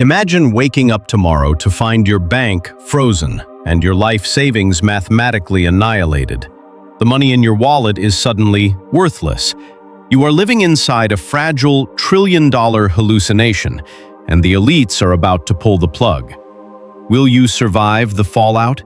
Imagine waking up tomorrow to find your bank frozen and your life savings mathematically annihilated. The money in your wallet is suddenly worthless. You are living inside a fragile trillion-dollar hallucination, and the elites are about to pull the plug. Will you survive the fallout?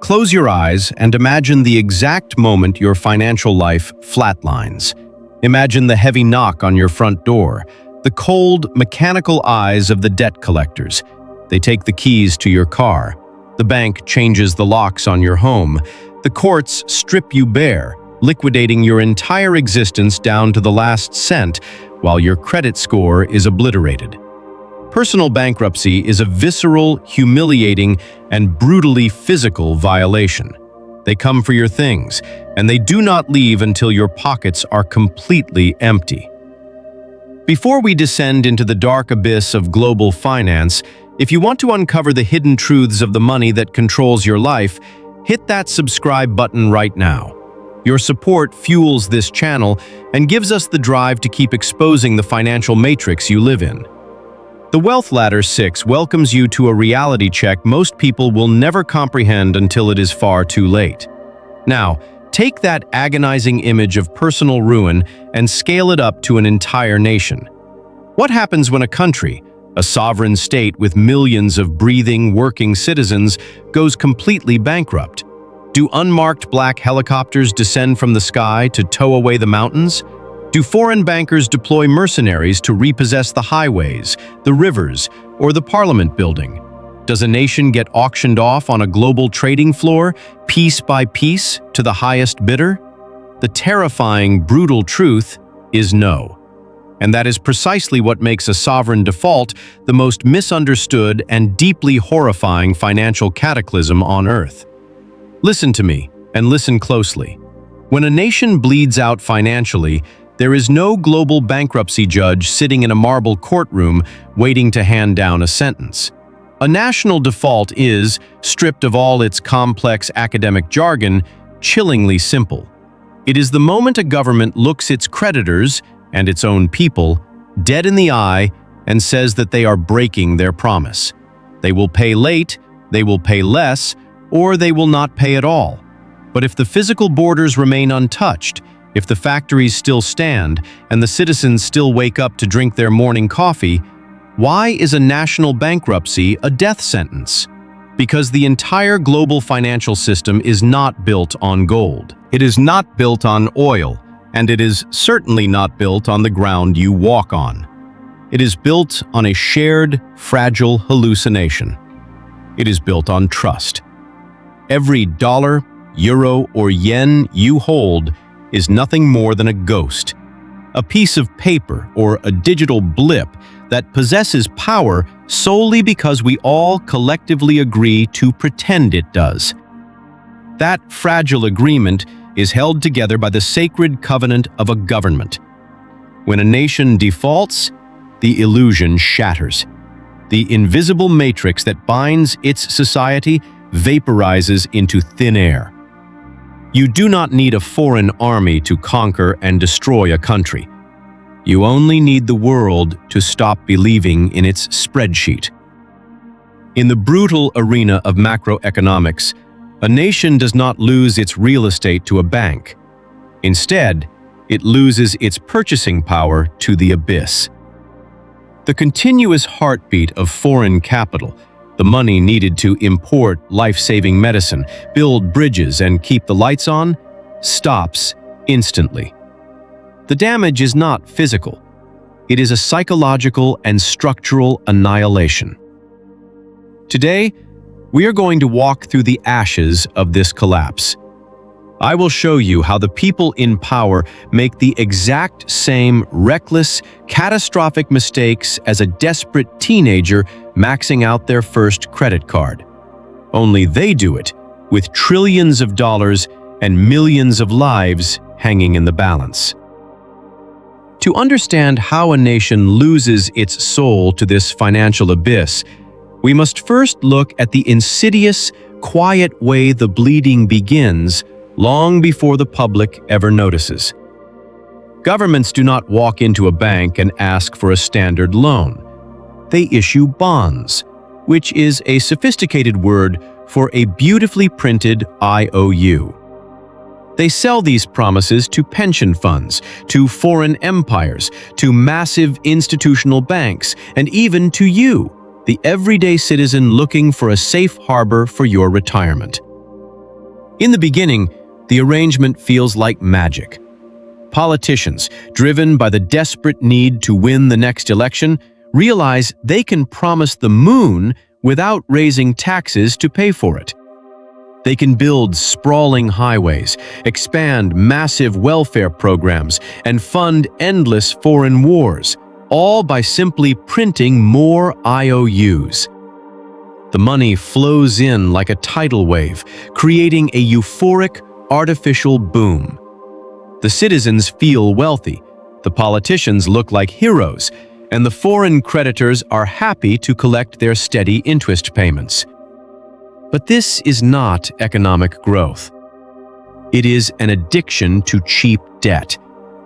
Close your eyes and imagine the exact moment your financial life flatlines. Imagine the heavy knock on your front door, the cold, mechanical eyes of the debt collectors. They take the keys to your car. The bank changes the locks on your home. The courts strip you bare, liquidating your entire existence down to the last cent, while your credit score is obliterated. Personal bankruptcy is a visceral, humiliating, and brutally physical violation. They come for your things, and they do not leave until your pockets are completely empty. Before we descend into the dark abyss of global finance, if you want to uncover the hidden truths of the money that controls your life, hit that subscribe button right now. Your support fuels this channel and gives us the drive to keep exposing the financial matrix you live in. The Wealth Ladder 6 welcomes you to a reality check most people will never comprehend until it is far too late. Now, take that agonizing image of personal ruin and scale it up to an entire nation. What happens when a country, a sovereign state with millions of breathing, working citizens, goes completely bankrupt? Do unmarked black helicopters descend from the sky to tow away the mountains? Do foreign bankers deploy mercenaries to repossess the highways, the rivers, or the parliament building? Does a nation get auctioned off on a global trading floor, piece by piece, to the highest bidder? The terrifying, brutal truth is no. And that is precisely what makes a sovereign default the most misunderstood and deeply horrifying financial cataclysm on Earth. Listen to me, and listen closely. When a nation bleeds out financially, there is no global bankruptcy judge sitting in a marble courtroom waiting to hand down a sentence. A national default is, stripped of all its complex academic jargon, chillingly simple. It is the moment a government looks its creditors, and its own people, dead in the eye and says that they are breaking their promise. They will pay late, they will pay less, or they will not pay at all. But if the physical borders remain untouched, if the factories still stand and the citizens still wake up to drink their morning coffee, why is a national bankruptcy a death sentence? Because the entire global financial system is not built on gold. It is not built on oil, and it is certainly not built on the ground you walk on. It is built on a shared, fragile hallucination. It is built on trust. Every dollar, euro, or yen you hold is nothing more than a ghost, a piece of paper or a digital blip that possesses power solely because we all collectively agree to pretend it does. That fragile agreement is held together by the sacred covenant of a government. When a nation defaults, the illusion shatters. The invisible matrix that binds its society vaporizes into thin air. You do not need a foreign army to conquer and destroy a country. You only need the world to stop believing in its spreadsheet. In the brutal arena of macroeconomics, a nation does not lose its real estate to a bank. Instead, it loses its purchasing power to the abyss. The continuous heartbeat of foreign capital, the money needed to import life-saving medicine, build bridges, and keep the lights on, stops instantly. The damage is not physical. It is a psychological and structural annihilation. Today, we are going to walk through the ashes of this collapse. I will show you how the people in power make the exact same reckless, catastrophic mistakes as a desperate teenager maxing out their first credit card. Only they do it with trillions of dollars and millions of lives hanging in the balance. To understand how a nation loses its soul to this financial abyss, we must first look at the insidious, quiet way the bleeding begins long before the public ever notices. Governments do not walk into a bank and ask for a standard loan. they issue bonds, which is a sophisticated word for a beautifully printed IOU. They sell these promises to pension funds, to foreign empires, to massive institutional banks, and even to you, the everyday citizen looking for a safe harbor for your retirement. In the beginning, the arrangement feels like magic. Politicians, driven by the desperate need to win the next election, realize they can promise the moon without raising taxes to pay for it. They can build sprawling highways, expand massive welfare programs, and fund endless foreign wars, all by simply printing more IOUs. The money flows in like a tidal wave, creating a euphoric, artificial boom. The citizens feel wealthy, the politicians look like heroes, and the foreign creditors are happy to collect their steady interest payments. But this is not economic growth. It is an addiction to cheap debt,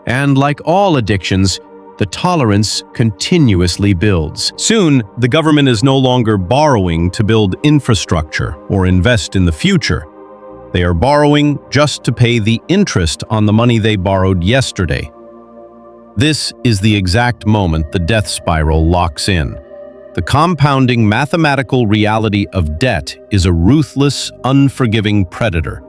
and like all addictions, the tolerance continuously builds. Soon, the government is no longer borrowing to build infrastructure or invest in the future. They are borrowing just to pay the interest on the money they borrowed yesterday. This is the exact moment the death spiral locks in. The compounding mathematical reality of debt is a ruthless, unforgiving predator.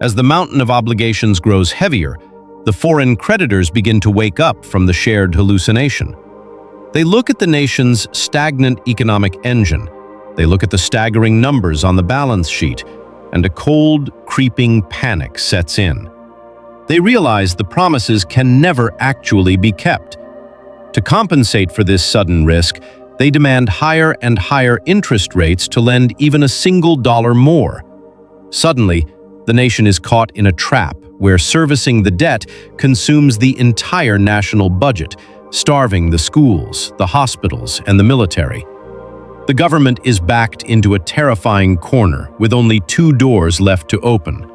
As the mountain of obligations grows heavier, the foreign creditors begin to wake up from the shared hallucination. They look at the nation's stagnant economic engine. They look at the staggering numbers on the balance sheet, and a cold, creeping panic sets in. They realize the promises can never actually be kept. To compensate for this sudden risk, they demand higher and higher interest rates to lend even a single dollar more. Suddenly, the nation is caught in a trap where servicing the debt consumes the entire national budget, starving the schools, the hospitals, and the military. The government is backed into a terrifying corner with only 2 doors left to open,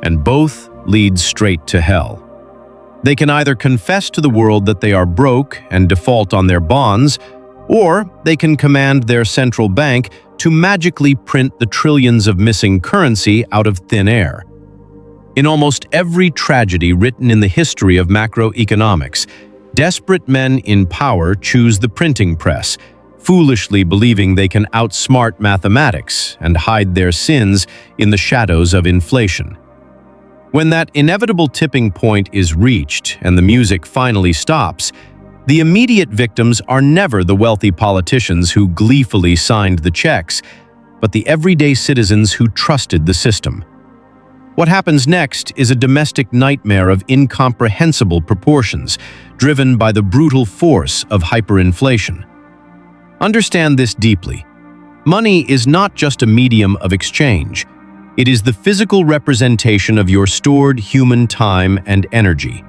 and both lead straight to hell. They can either confess to the world that they are broke and default on their bonds, or they can command their central bank to magically print the trillions of missing currency out of thin air. In almost every tragedy written in the history of macroeconomics, desperate men in power choose the printing press, foolishly believing they can outsmart mathematics and hide their sins in the shadows of inflation. When that inevitable tipping point is reached and the music finally stops, the immediate victims are never the wealthy politicians who gleefully signed the checks, but the everyday citizens who trusted the system. What happens next is a domestic nightmare of incomprehensible proportions, driven by the brutal force of hyperinflation. Understand this deeply. Money is not just a medium of exchange. It is the physical representation of your stored human time and energy.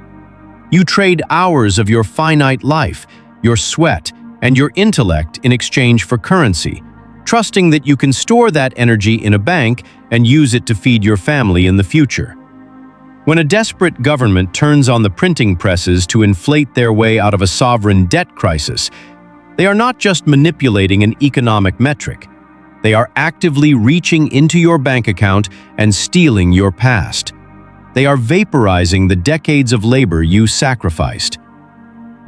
You trade hours of your finite life, your sweat, and your intellect in exchange for currency, trusting that you can store that energy in a bank and use it to feed your family in the future. When a desperate government turns on the printing presses to inflate their way out of a sovereign debt crisis, they are not just manipulating an economic metric. They are actively reaching into your bank account and stealing your past. They are vaporizing the decades of labor you sacrificed.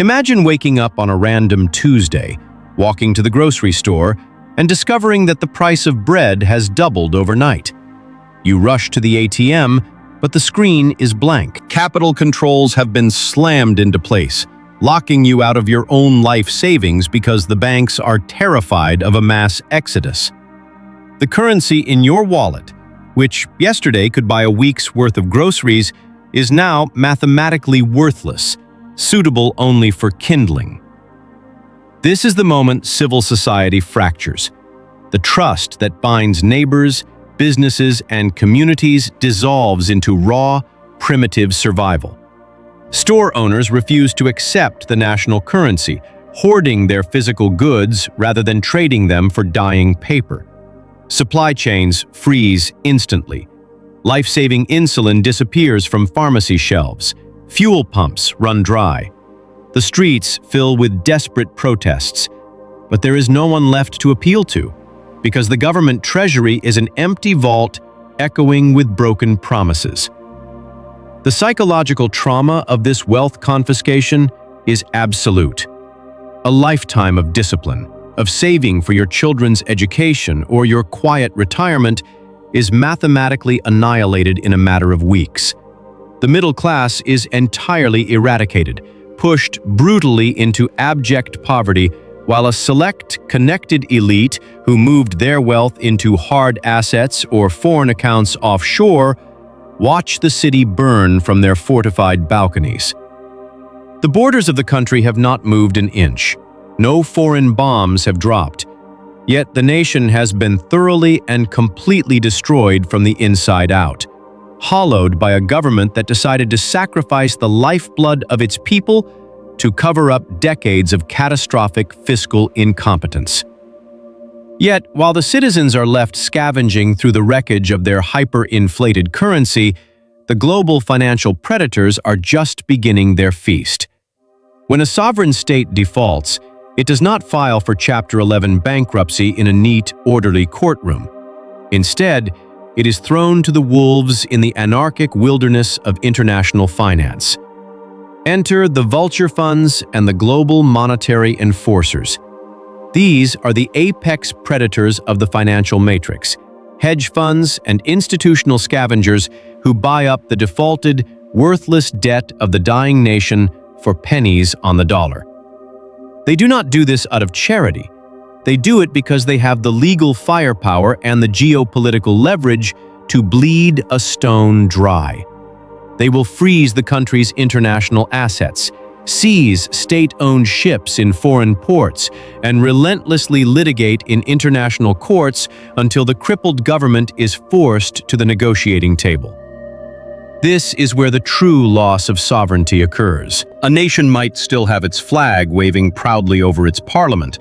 Imagine waking up on a random Tuesday, walking to the grocery store, and discovering that the price of bread has doubled overnight. You rush to the ATM, but the screen is blank. Capital controls have been slammed into place, locking you out of your own life savings because the banks are terrified of a mass exodus. The currency in your wallet, which yesterday could buy a week's worth of groceries, is now mathematically worthless, suitable only for kindling. This is the moment civil society fractures. The trust that binds neighbors, businesses, and communities dissolves into raw, primitive survival. Store owners refuse to accept the national currency, hoarding their physical goods rather than trading them for dying paper. Supply chains freeze instantly. Life-saving insulin disappears from pharmacy shelves. Fuel pumps run dry. The streets fill with desperate protests. But there is no one left to appeal to, because the government treasury is an empty vault echoing with broken promises. The psychological trauma of this wealth confiscation is absolute. A lifetime of discipline, of saving for your children's education or your quiet retirement is mathematically annihilated in a matter of weeks. The middle class is entirely eradicated, pushed brutally into abject poverty, while a select, connected elite who moved their wealth into hard assets or foreign accounts offshore watch the city burn from their fortified balconies. The borders of the country have not moved an inch. No foreign bombs have dropped. Yet the nation has been thoroughly and completely destroyed from the inside out, hollowed by a government that decided to sacrifice the lifeblood of its people to cover up decades of catastrophic fiscal incompetence. Yet, while the citizens are left scavenging through the wreckage of their hyperinflated currency, the global financial predators are just beginning their feast. When a sovereign state defaults, it does not file for Chapter 11 bankruptcy in a neat, orderly courtroom. Instead, it is thrown to the wolves in the anarchic wilderness of international finance. Enter the vulture funds and the global monetary enforcers. These are the apex predators of the financial matrix, hedge funds and institutional scavengers who buy up the defaulted, worthless debt of the dying nation for pennies on the dollar. They do not do this out of charity. They do it because they have the legal firepower and the geopolitical leverage to bleed a stone dry. They will freeze the country's international assets, seize state-owned ships in foreign ports, and relentlessly litigate in international courts until the crippled government is forced to the negotiating table. This is where the true loss of sovereignty occurs. A nation might still have its flag waving proudly over its parliament,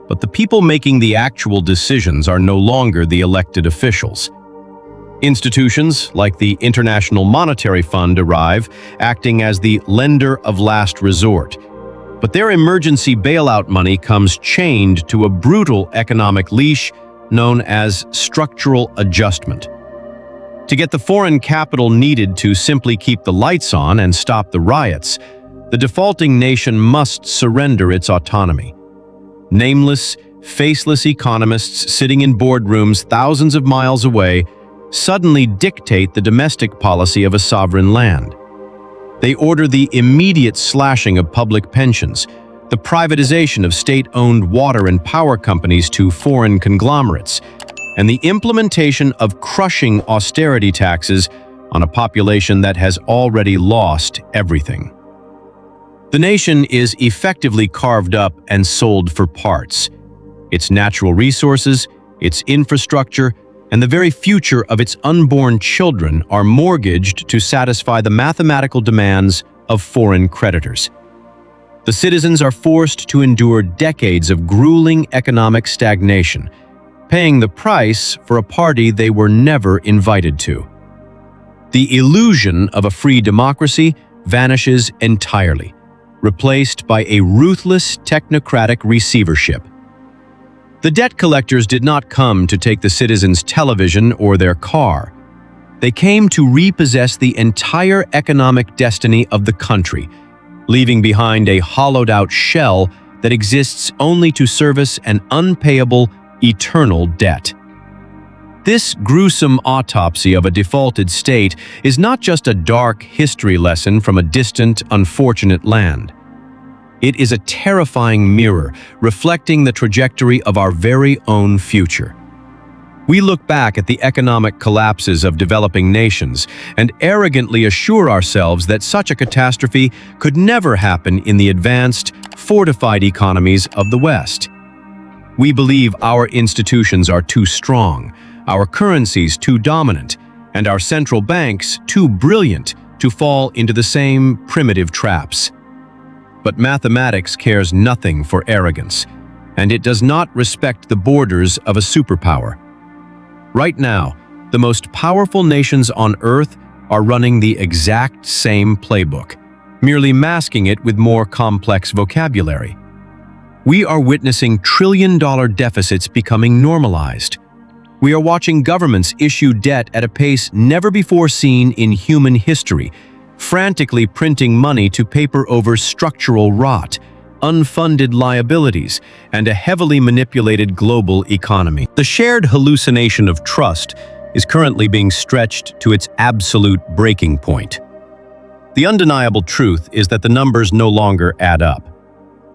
but the people making the actual decisions are no longer the elected officials. Institutions like the International Monetary Fund arrive, acting as the lender of last resort. But their emergency bailout money comes chained to a brutal economic leash known as structural adjustment. To get the foreign capital needed to simply keep the lights on and stop the riots, the defaulting nation must surrender its autonomy. Nameless, faceless economists sitting in boardrooms thousands of miles away suddenly dictate the domestic policy of a sovereign land. They order the immediate slashing of public pensions, the privatization of state-owned water and power companies to foreign conglomerates, and the implementation of crushing austerity taxes on a population that has already lost everything. The nation is effectively carved up and sold for parts. Its natural resources, its infrastructure, and the very future of its unborn children are mortgaged to satisfy the mathematical demands of foreign creditors. The citizens are forced to endure decades of grueling economic stagnation, paying the price for a party they were never invited to. The illusion of a free democracy vanishes entirely, replaced by a ruthless technocratic receivership. The debt collectors did not come to take the citizens' television or their car. They came to repossess the entire economic destiny of the country, leaving behind a hollowed-out shell that exists only to service an unpayable, eternal debt. This gruesome autopsy of a defaulted state is not just a dark history lesson from a distant, unfortunate land. It is a terrifying mirror reflecting the trajectory of our very own future. We look back at the economic collapses of developing nations and arrogantly assure ourselves that such a catastrophe could never happen in the advanced, fortified economies of the West. We believe our institutions are too strong, our currencies too dominant, and our central banks too brilliant to fall into the same primitive traps. But mathematics cares nothing for arrogance, and it does not respect the borders of a superpower. Right now, the most powerful nations on Earth are running the exact same playbook, merely masking it with more complex vocabulary. We are witnessing trillion-dollar deficits becoming normalized. We are watching governments issue debt at a pace never before seen in human history, frantically printing money to paper over structural rot, unfunded liabilities, and a heavily manipulated global economy. The shared hallucination of trust is currently being stretched to its absolute breaking point. The undeniable truth is that the numbers no longer add up.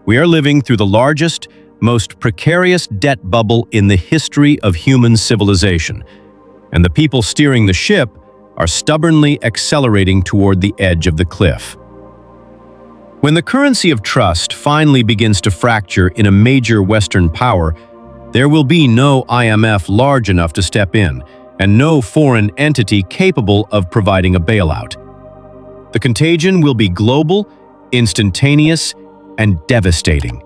We are living through the largest, most precarious debt bubble in the history of human civilization, and the people steering the ship are stubbornly accelerating toward the edge of the cliff. When the currency of trust finally begins to fracture in a major Western power, there will be no IMF large enough to step in, and no foreign entity capable of providing a bailout. The contagion will be global, instantaneous, and devastating,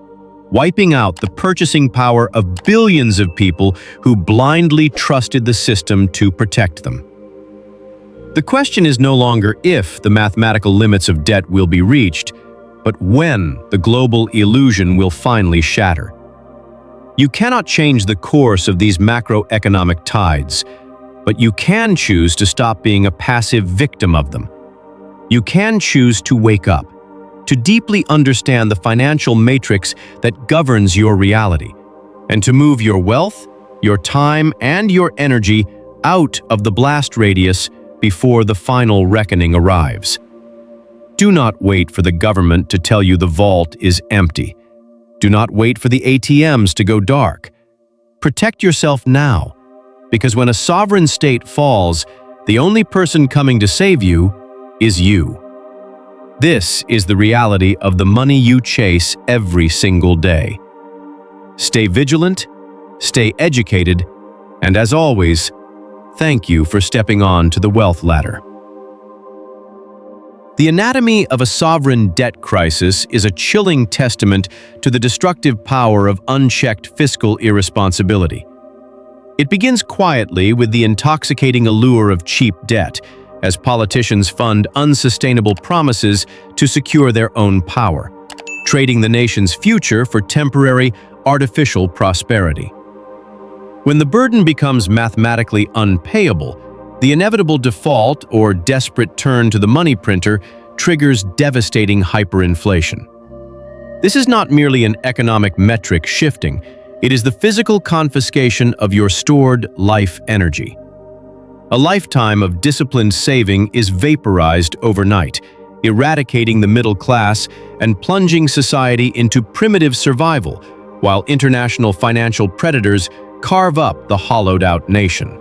wiping out the purchasing power of billions of people who blindly trusted the system to protect them. The question is no longer if the mathematical limits of debt will be reached, but when the global illusion will finally shatter. You cannot change the course of these macroeconomic tides, but you can choose to stop being a passive victim of them. You can choose to wake up, to deeply understand the financial matrix that governs your reality, and to move your wealth, your time, and your energy out of the blast radius before the final reckoning arrives. Do not wait for the government to tell you the vault is empty. Do not wait for the ATMs to go dark. Protect yourself now, because when a sovereign state falls, the only person coming to save you is you. This is the reality of the money you chase every single day. Stay vigilant, stay educated, and as always, thank you for stepping on to the wealth ladder. The anatomy of a sovereign debt crisis is a chilling testament to the destructive power of unchecked fiscal irresponsibility. It begins quietly with the intoxicating allure of cheap debt, as politicians fund unsustainable promises to secure their own power, trading the nation's future for temporary, artificial prosperity. When the burden becomes mathematically unpayable, the inevitable default or desperate turn to the money printer triggers devastating hyperinflation. This is not merely an economic metric shifting, it is the physical confiscation of your stored life energy. A lifetime of disciplined saving is vaporized overnight, eradicating the middle class and plunging society into primitive survival, while international financial predators carve up the hollowed-out nation.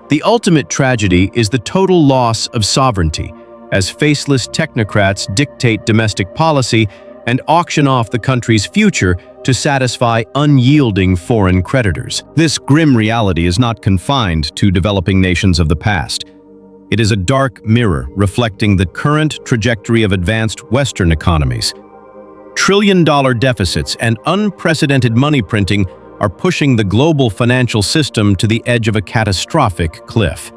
The ultimate tragedy is the total loss of sovereignty, as faceless technocrats dictate domestic policy and auction off the country's future to satisfy unyielding foreign creditors. This grim reality is not confined to developing nations of the past. It is a dark mirror reflecting the current trajectory of advanced Western economies. Trillion-dollar deficits and unprecedented money printing are pushing the global financial system to the edge of a catastrophic cliff.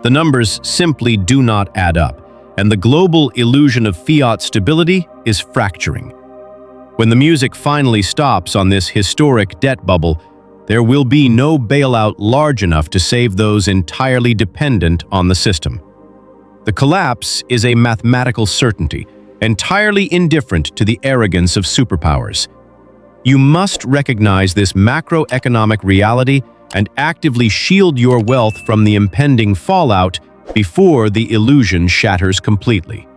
The numbers simply do not add up, and the global illusion of fiat stability is fracturing. When the music finally stops on this historic debt bubble, there will be no bailout large enough to save those entirely dependent on the system. The collapse is a mathematical certainty, entirely indifferent to the arrogance of superpowers. You must recognize this macroeconomic reality and actively shield your wealth from the impending fallout before the illusion shatters completely.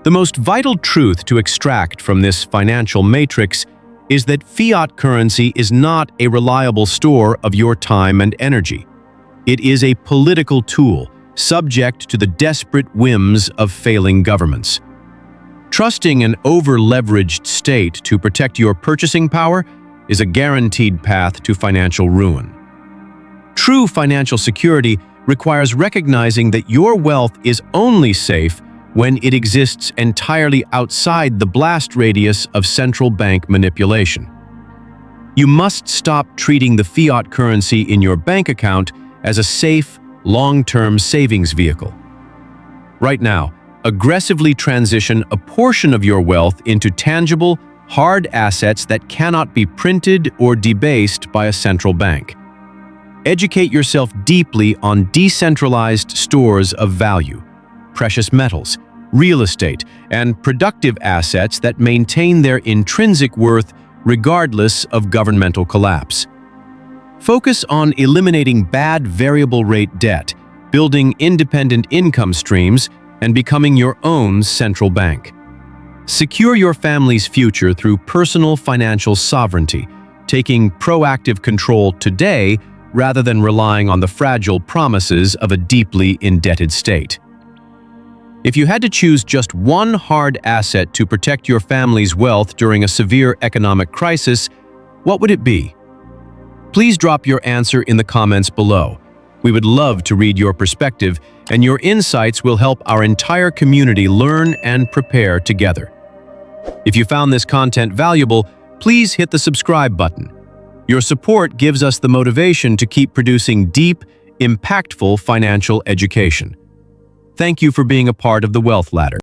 The most vital truth to extract from this financial matrix is that fiat currency is not a reliable store of your time and energy. It is a political tool, subject to the desperate whims of failing governments. Trusting an over-leveraged state to protect your purchasing power is a guaranteed path to financial ruin. True financial security requires recognizing that your wealth is only safe when it exists entirely outside the blast radius of central bank manipulation. You must stop treating the fiat currency in your bank account as a safe, long-term savings vehicle. Right now, aggressively transition a portion of your wealth into tangible, hard assets that cannot be printed or debased by a central bank. Educate yourself deeply on decentralized stores of value, precious metals, real estate, and productive assets that maintain their intrinsic worth regardless of governmental collapse. Focus on eliminating bad variable rate debt, building independent income streams, and becoming your own central bank. Secure your family's future through personal financial sovereignty, taking proactive control today rather than relying on the fragile promises of a deeply indebted state. If you had to choose just one hard asset to protect your family's wealth during a severe economic crisis, what would it be? Please drop your answer in the comments below. We would love to read your perspective, and your insights will help our entire community learn and prepare together. If you found this content valuable, please hit the subscribe button. Your support gives us the motivation to keep producing deep, impactful financial education. Thank you for being a part of the Wealth Ladder.